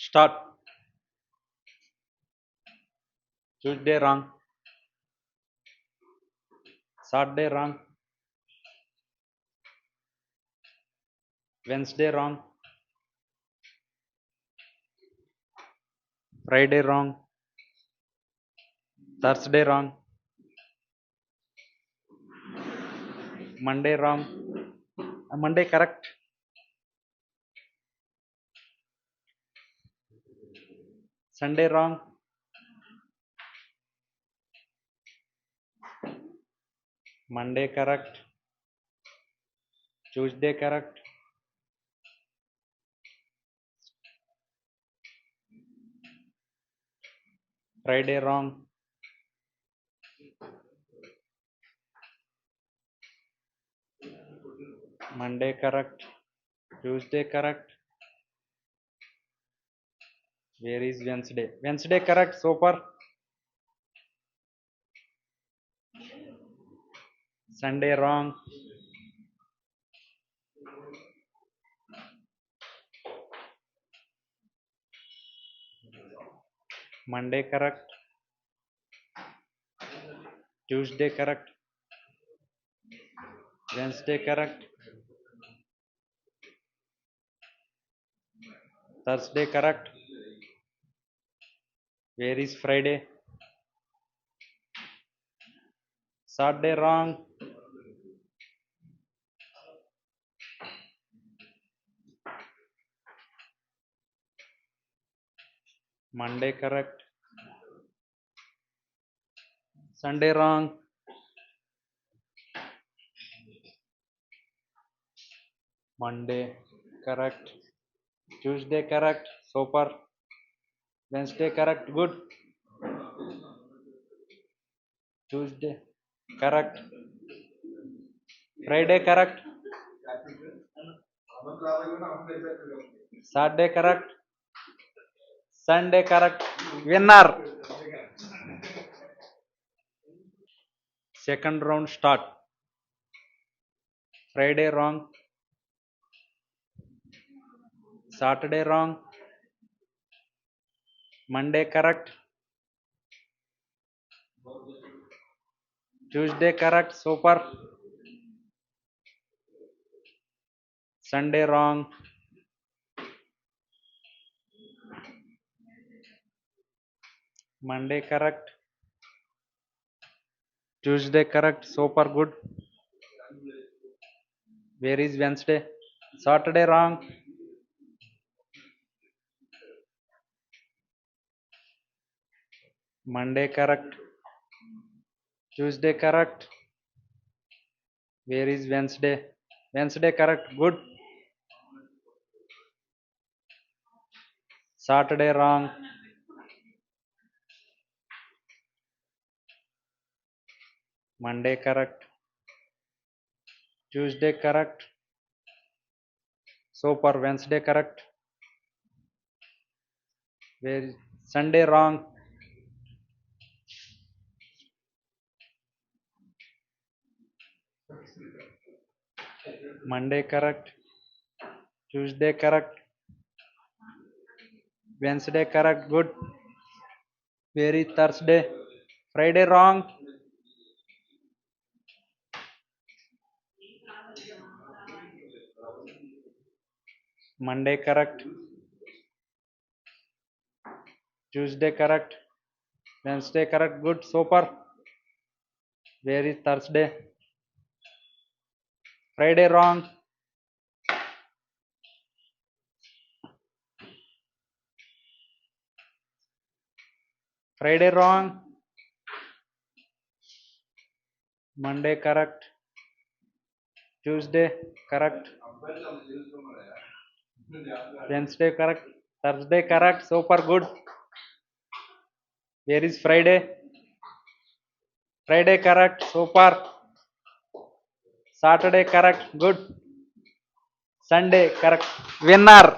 Start. Tuesday wrong. Saturday wrong. Wednesday wrong. Friday wrong. Thursday wrong. Monday wrong. Monday correct. Sunday wrong. Monday correct. Tuesday correct. Friday wrong. Monday correct. Tuesday correct. Where is Wednesday? Wednesday correct so far. Sunday wrong. Monday correct. Tuesday correct. Wednesday correct. Thursday correct. Where is Friday? Saturday wrong. Monday correct. Sunday wrong. Monday correct. Tuesday correct. So far. Wednesday correct. Good. Tuesday correct. Friday correct. Saturday correct. Sunday correct. Winner. Second round start. Friday wrong. Saturday wrong. Monday correct. Tuesday correct so far. Sunday wrong. Monday correct. Tuesday correct so far good. Where is Wednesday? Saturday wrong. Monday correct. Tuesday correct. Where is Wednesday? Wednesday correct good. Saturday wrong. Monday correct. Tuesday correct. So far Wednesday correct. Where is Sunday wrong. Monday correct. Tuesday correct. Wednesday correct good. Where is Thursday? Friday wrong. Monday correct. Tuesday correct. Wednesday correct good so far. Where is Thursday? Friday wrong. Friday wrong. Monday correct. Tuesday correct. Wednesday correct. Thursday correct. So far good. Where is Friday? Friday correct. So far. Saturday correct. Good. Sunday correct. Winner.